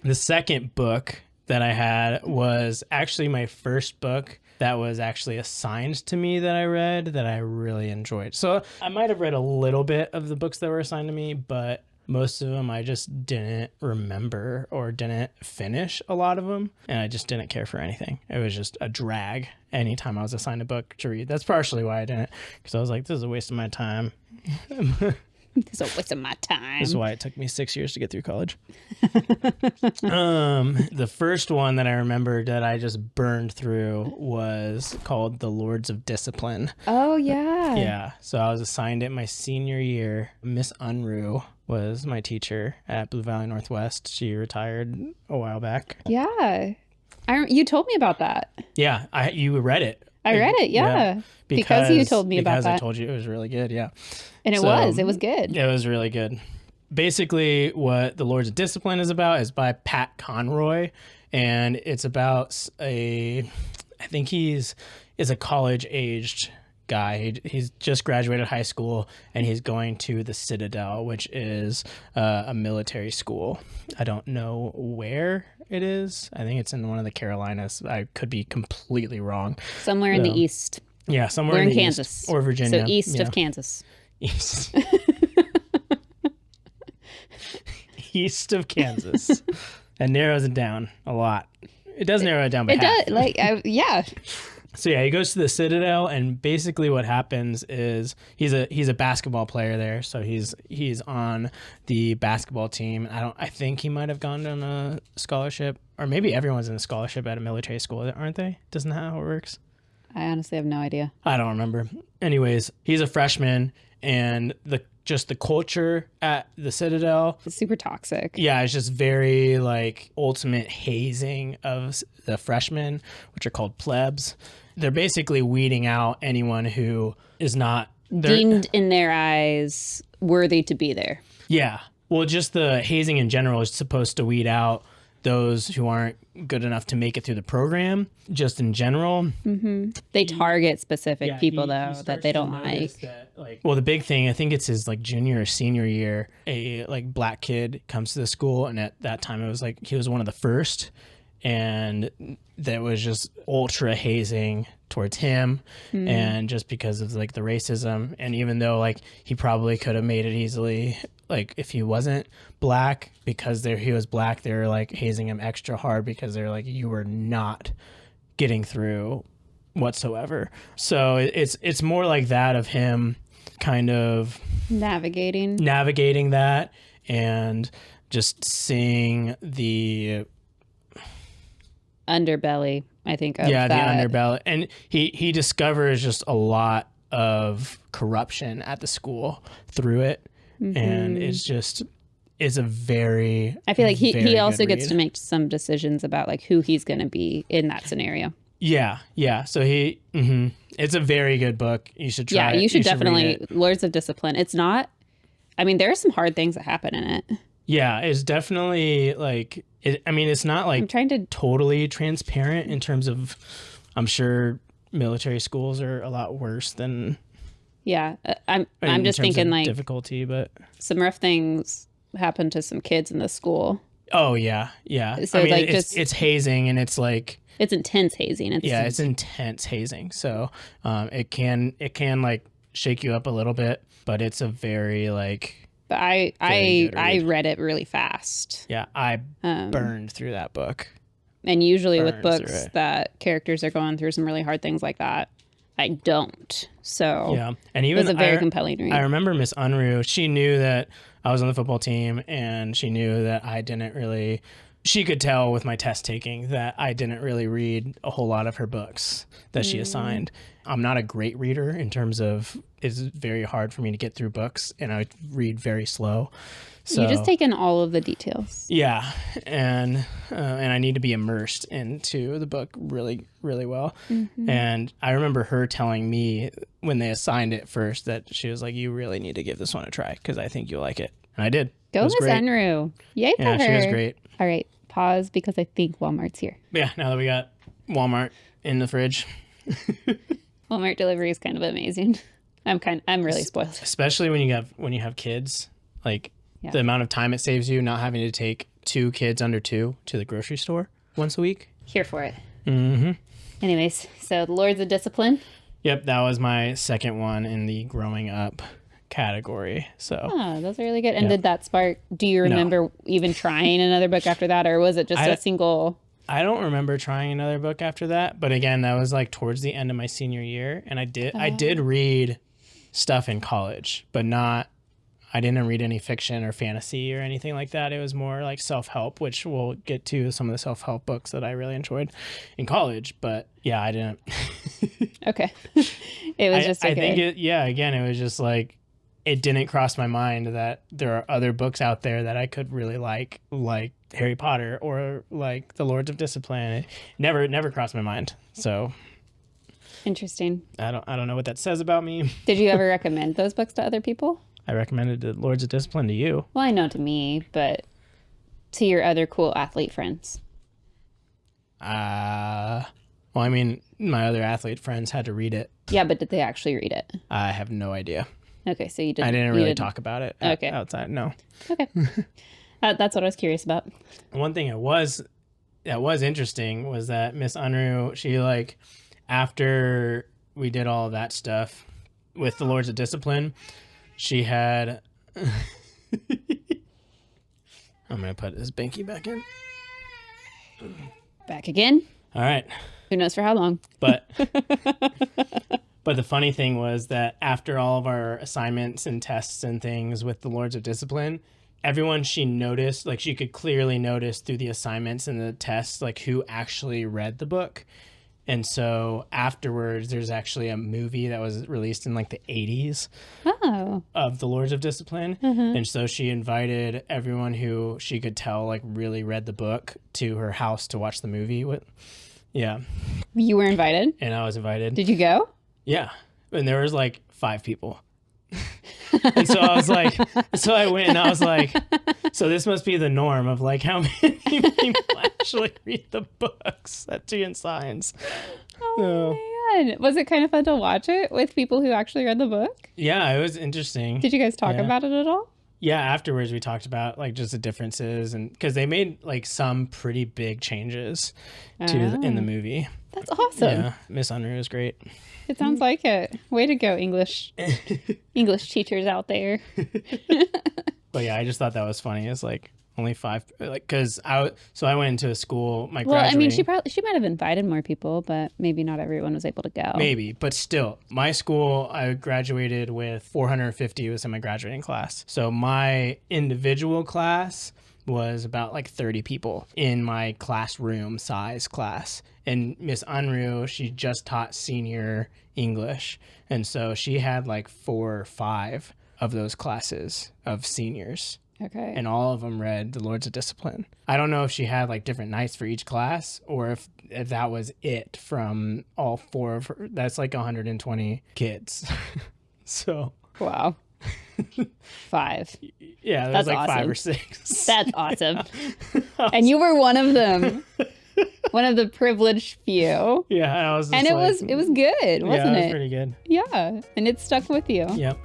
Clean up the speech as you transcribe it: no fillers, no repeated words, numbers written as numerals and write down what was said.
The second book that I had was actually my first book that was actually assigned to me that I read that I really enjoyed. So I might have read a little bit of the books that were assigned to me, but most of them I just didn't remember or didn't finish a lot of them. And I just didn't care for anything. It was just a drag anytime I was assigned a book to read. That's partially why I didn't, because I was like, this is a waste of my time. It's a waste of my time. This is why it took me 6 years to get through college. The first one that I remembered that I just burned through was called The Lords of Discipline. Oh, yeah. Yeah. So I was assigned it my senior year. Miss Unruh was my teacher at Blue Valley Northwest. She retired a while back. Yeah. You told me about that. Yeah. You read it. I read it, yeah. Because you told me about that. Because I told you it was really good, yeah. And it was good. It was really good. Basically, what The Lords of Discipline is about is by Pat Conroy, and it's about I think he's a college-aged guy. He's just graduated high school, and he's going to the Citadel, which is a military school. I don't know where it is. I think it's in one of the Carolinas. I could be completely wrong. Somewhere in the east. Yeah, somewhere We're in in Kansas. East or Virginia. So east of Kansas. East. East of Kansas. That narrows it down a lot. It does narrow it down by half. It does. Yeah. So yeah, he goes to the Citadel, and basically what happens is he's a basketball player there. So he's on the basketball team. I think he might have gone on a scholarship, or maybe everyone's in a scholarship at a military school, aren't they? Isn't that how it works? I honestly have no idea. I don't remember. Anyways, he's a freshman, and the culture at the Citadel, It's super toxic. yeah, it's just very like ultimate hazing of the freshmen, which are called plebs. They're basically weeding out anyone who is not deemed in their eyes worthy to be there. Yeah. Well, just the hazing in general is supposed to weed out those who aren't good enough to make it through the program, just in general. Mm-hmm. They target specific people, though, that they don't like. Well, the big thing, I think it's his like junior or senior year, a like black kid comes to the school, and at that time it was like he was one of the first, and that was just ultra hazing towards him. And just because of like the racism, and even though like he probably could have made it easily, like if he wasn't black, because he was black, they were like hazing him extra hard because they're like, you were not getting through whatsoever. So it's more like that of him kind of navigating that, and just seeing the underbelly, I think, of that. The underbelly. And he discovers just a lot of corruption at the school through it. And it's a very, I feel like he also read. gets to make some decisions about like who he's going to be in that scenario. Yeah. So it's a very good book. You should try it. Yeah, you should definitely read it. Lords of Discipline. It's not, I mean, there are some hard things that happen in it. Yeah, it's definitely like, it's not like I'm trying to totally transparent in terms of, I'm sure military schools are a lot worse than. Yeah, I'm just thinking like difficulty, but some rough things happen to some kids in the school. Oh yeah. So like it's hazing, and it's like it's intense hazing. It's intense hazing. So it can like shake you up a little bit, but it's a very like. But I read it really fast. Yeah, I burned through that book. And usually with books that characters are going through some really hard things like that, I don't. So yeah, and even it was a very compelling read. I remember Miss Unruh. She knew that I was on the football team, and she knew that I didn't really. She could tell with my test taking that I didn't really read a whole lot of her books that she assigned. I'm not a great reader in terms of it's very hard for me to get through books, and I read very slow. So, you just take in all of the details. Yeah, and I need to be immersed into the book really, really well. Mm-hmm. And I remember her telling me when they assigned it first that she was like, "You really need to give this one a try because I think you'll like it." And I did. Go Miss Unruh. Yay for her. Yeah, she was great. All right, pause because I think Walmart's here. Yeah, now that we got Walmart in the fridge. Walmart delivery is kind of amazing. I'm really spoiled. Especially when you have kids, like the amount of time it saves you not having to take 2 kids under 2 to the grocery store once a week. Here for it. Mm-hmm. Anyways, so the Lords of Discipline. Yep, that was my second one in the growing up category. So those are really good. And did that spark, do you remember even trying another book after that, or was it just a single? I don't remember trying another book after that, but again, that was like towards the end of my senior year, and I did read stuff in college, but I didn't read any fiction or fantasy or anything like that. It was more like self-help, which we'll get to some of the self-help books that I really enjoyed in college, but yeah, I didn't. Okay. It was just okay. I think again, it was just like, it didn't cross my mind that there are other books out there that I could really like Harry Potter or like The Lords of Discipline. It never crossed my mind. So interesting. I don't know what that says about me. Did you ever recommend those books to other people? I recommended The Lords of Discipline to you. Well, I know to me, but to your other cool athlete friends. Well, I mean, my other athlete friends had to read it. Yeah, but did they actually read it? I have no idea. Okay, so you didn't. I didn't really talk about it outside. No. Okay. That's what I was curious about. One thing that was interesting was that Miss Unruh, she like, after we did all of that stuff with the Lords of Discipline, she had. I'm gonna put this binky back in. Back again. All right. Who knows for how long? But the funny thing was that after all of our assignments and tests and things with the Lords of Discipline, everyone she noticed, like she could clearly notice through the assignments and the tests, like who actually read the book. And so afterwards, there's actually a movie that was released in like the 80s of the Lords of Discipline. Mm-hmm. And so she invited everyone who she could tell like really read the book to her house to watch the movie with. Yeah. You were invited? And I was invited. Did you go? Yeah. And there was like 5 people. And so I was like, so I went and I was like, so this must be the norm of like how many people actually read the books at Tea and Science. Oh man. Was it kind of fun to watch it with people who actually read the book? Yeah, it was interesting. Did you guys talk about it at all? Yeah, afterwards we talked about like just the differences, and because they made like some pretty big changes in the movie. That's awesome. Yeah, Miss Unruh is great. It sounds like it. Way to go, English teachers out there. But yeah, I just thought that was funny. It's like only 5, like, because I went into a school. Well, I mean, she might have invited more people, but maybe not everyone was able to go. Maybe, but still, my school, I graduated with 450 was in my graduating class. So my individual class was about like 30 people in my classroom size class. And Miss Unruh, she just taught senior English. And so she had like 4 or 5 of those classes of seniors. Okay. And all of them read The Lords of Discipline. I don't know if she had like different nights for each class or if that was it from all 4 of her. That's like 120 kids. So. Wow. 5. Yeah, there's like awesome. 5 or 6. That's awesome. And you were one of them. One of the privileged few. Yeah, I was. And it was good, wasn't it? Yeah, it was pretty good. Yeah, and it stuck with you. Yep.